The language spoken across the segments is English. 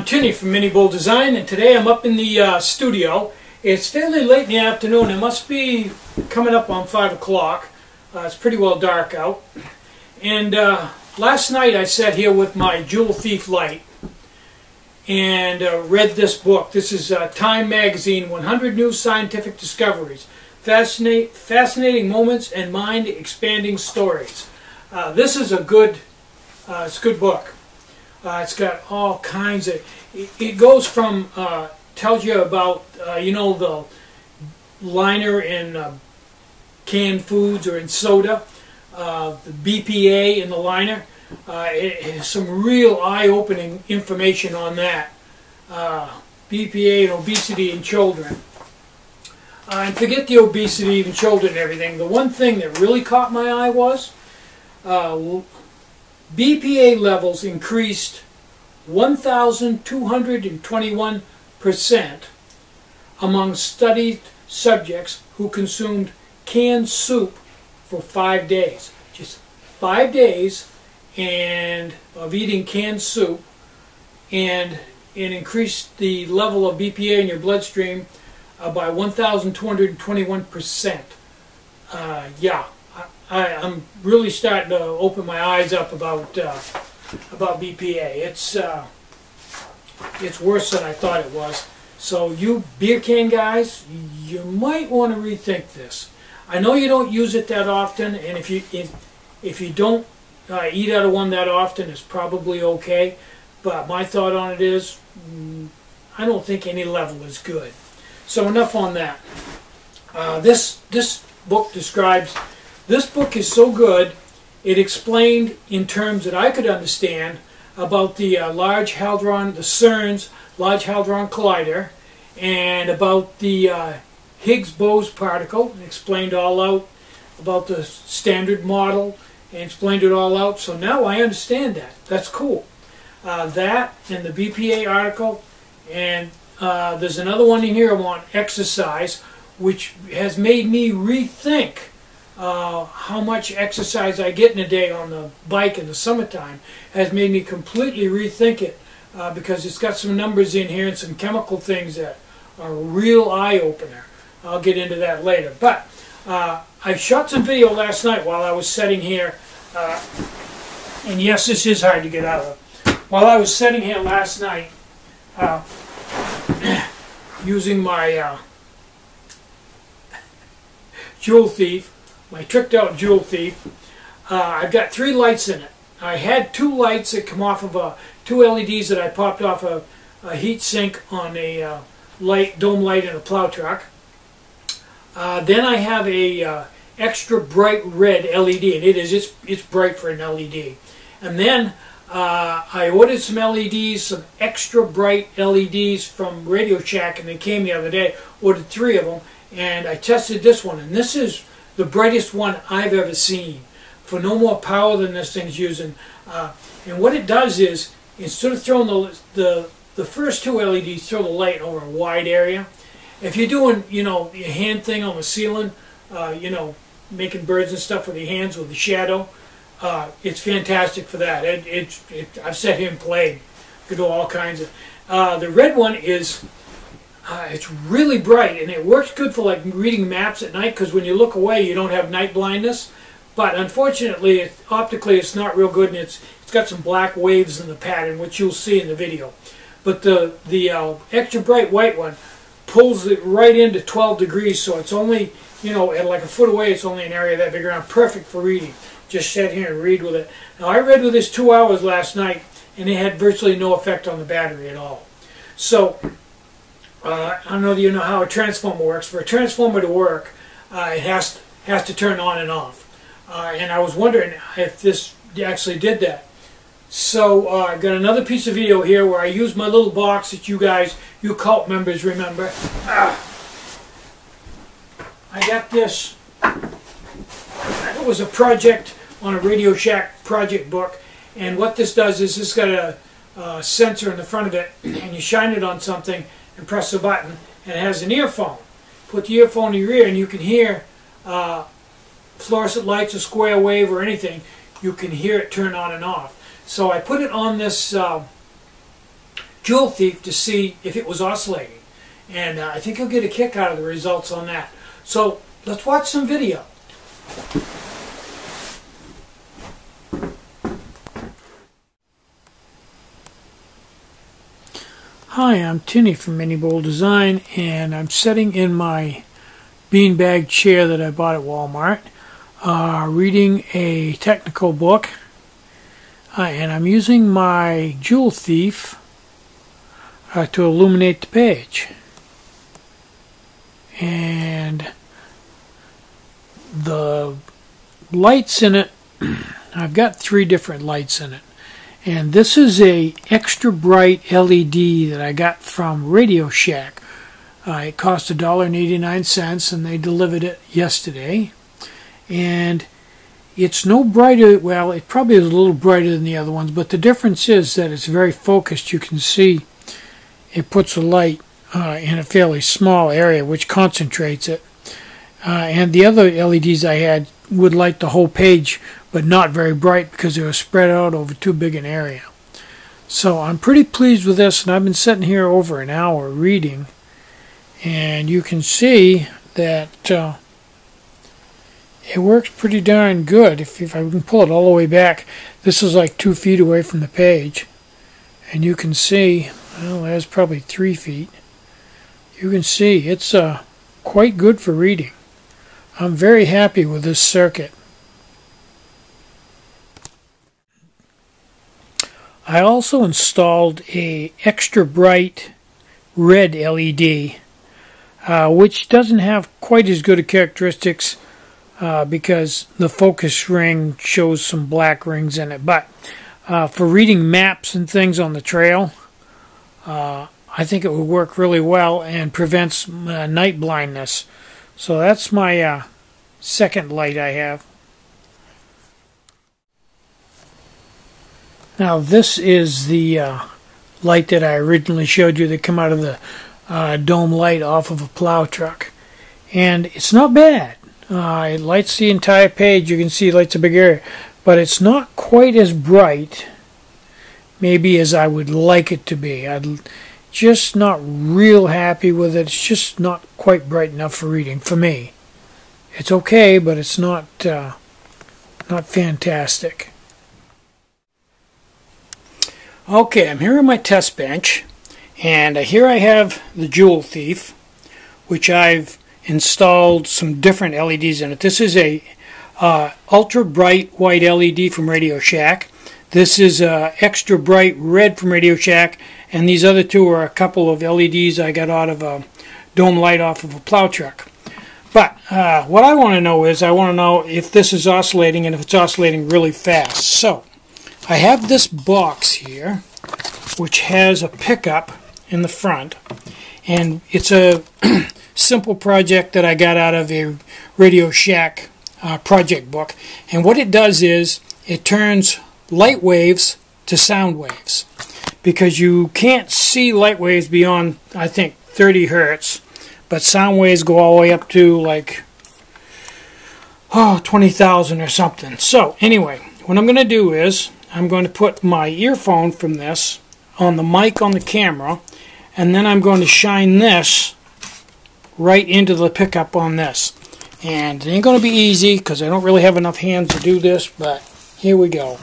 Tinny from minibulldesign, and today I'm up in the studio. It's fairly late in the afternoon. It must be coming up on 5 o'clock. It's pretty well dark out. And last night I sat here with my Jewel Thief light and read this book. This is Time Magazine, 100 New Scientific Discoveries. Fascinating moments and mind-expanding stories. This is a good, it's a good book. It's got all kinds of, it goes from, tells you about, you know, the liner in canned foods or in soda, the BPA in the liner. It has some real eye-opening information on that. BPA and obesity in children. And forget the obesity in children and everything. The one thing that really caught my eye was BPA levels increased 1,221% among studied subjects who consumed canned soup for 5 days. Just 5 days of eating canned soup, and it increased the level of BPA in your bloodstream by 1,221%. Yeah. I'm really starting to open my eyes up about BPA. It's worse than I thought it was. So you beer can guys, you might want to rethink this. I know you don't use it that often, and if you don't eat out of one that often, it's probably okay. But my thought on it is, I don't think any level is good. So enough on that. This book describes. This book is so good, it explained in terms that I could understand about the CERN's Large Hadron Collider, and about the Higgs-Boson particle. It explained all out about the Standard Model, and explained it all out. So now I understand that. That's cool. That and the BPA article, and there's another one in here on exercise, which has made me rethink how much exercise I get in a day on the bike in the summertime. Has made me completely rethink it because it's got some numbers in here and some chemical things that are a real eye-opener. I'll get into that later. But I shot some video last night while I was sitting here, and yes, this is hard to get out of. While I was sitting here last night using my Jewel Thief, my tricked out Jewel Thief. I've got 3 lights in it. I had 2 lights that come off of 2 LEDs that I popped off a heat sink on a dome light in a plow truck. Then I have a extra bright red LED, and it's bright for an LED. And then I ordered some LEDs, some extra bright LEDs from Radio Shack, and they came the other day. Ordered 3 of them, and I tested this one, and this is the brightest one I've ever seen, for no more power than this thing's using. And what it does is, instead of throwing the first 2 LEDs, throw the light over a wide area. If you're doing, you know, your hand thing on the ceiling, you know, making birds and stuff with your hands with the shadow, it's fantastic for that. I've sat here and played. Could do all kinds of. The red one is. It's really bright, and it works good for like reading maps at night, because when you look away you don't have night blindness. But unfortunately, optically it's not real good, and it's got some black waves in the pattern, which you'll see in the video. But the extra bright white one pulls it right into 12 degrees, so it's only, you know, at like a foot away, it's only an area that big around. Perfect for reading. Just sit here and read with it. Now I read with this 2 hours last night, and it had virtually no effect on the battery at all. So I don't know if you know how a transformer works. For a transformer to work, it has to turn on and off. And I was wondering if this actually did that. So I've got another piece of video here where I use my little box that you cult members remember. I got this. It was a project on a Radio Shack project book. And what this does is this got a sensor in the front of it, and you shine it on something and press the button, and it has an earphone. Put the earphone in your ear, and you can hear fluorescent lights, a square wave, or anything. You can hear it turn on and off. So I put it on this Jewel Thief to see if it was oscillating. And I think you'll get a kick out of the results on that. So let's watch some video. Hi, I'm Tinny from minibulldesign, and I'm sitting in my beanbag chair that I bought at Walmart, reading a technical book, and I'm using my Jewel Thief to illuminate the page. And the lights in it, I've got 3 different lights in it. And this is a extra bright LED that I got from Radio Shack. It cost $1.89 and they delivered it yesterday. And it's no brighter, well, it probably is a little brighter than the other ones, but the difference is that it's very focused. You can see it puts a light in a fairly small area, which concentrates it. And the other LEDs I had would light the whole page, but not very bright because they were spread out over too big an area. So I'm pretty pleased with this, and I've been sitting here over an hour reading, and you can see that it works pretty darn good. If I can pull it all the way back, this is like 2 feet away from the page, and you can see, well, there's probably 3 feet. You can see it's quite good for reading. I'm very happy with this circuit. I also installed a extra bright red LED, which doesn't have quite as good a characteristics because the focus ring shows some black rings in it. But for reading maps and things on the trail, I think it would work really well and prevents night blindness. So that's my second light I have. Now this is the light that I originally showed you that come out of the dome light off of a plow truck. And it's not bad. It lights the entire page. You can see it lights a big area. But it's not quite as bright maybe as I would like it to be. I'm just not real happy with it. It's just not quite bright enough for reading for me. It's okay, but it's not fantastic. Okay, I'm here on my test bench, and here I have the Jewel Thief, which I've installed some different LEDs in it. This is a ultra bright white LED from Radio Shack. This is extra bright red from Radio Shack, and these other 2 are a couple of LEDs I got out of a dome light off of a plow truck. But what I want to know is, I want to know if this is oscillating and if it's oscillating really fast. So I have this box here, which has a pickup in the front, and it's a simple project that I got out of a Radio Shack project book. And what it does is it turns light waves to sound waves, because you can't see light waves beyond, I think, 30 hertz, but sound waves go all the way up to like 20,000 or something. So anyway, what I'm going to do is I'm going to put my earphone from this on the mic on the camera, and then I'm going to shine this right into the pickup on this. And it ain't going to be easy because I don't really have enough hands to do this, but here we go.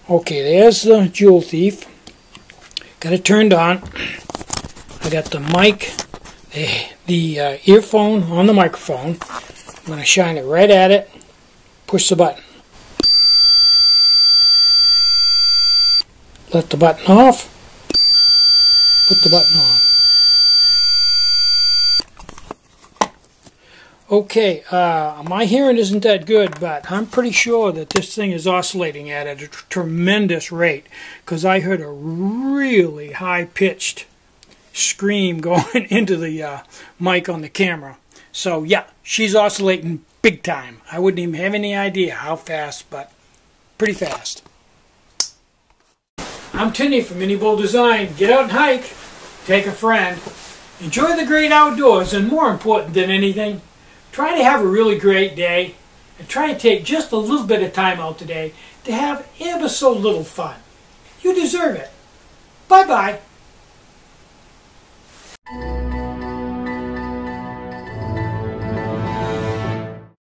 Okay, there's the Jewel Thief. Got it turned on. I got the mic, the earphone on the microphone. I'm going to shine it right at it, push the button. Let the button off, put the button on. Okay, my hearing isn't that good, but I'm pretty sure that this thing is oscillating at a tremendous rate, because I heard a really high-pitched scream going into the mic on the camera. So yeah, she's oscillating big time. I wouldn't even have any idea how fast, but pretty fast. I'm Tinny from minibulldesign. Get out and hike, take a friend, enjoy the great outdoors, and more important than anything, try to have a really great day, and try and take just a little bit of time out today to have ever so little fun. You deserve it. Bye-bye.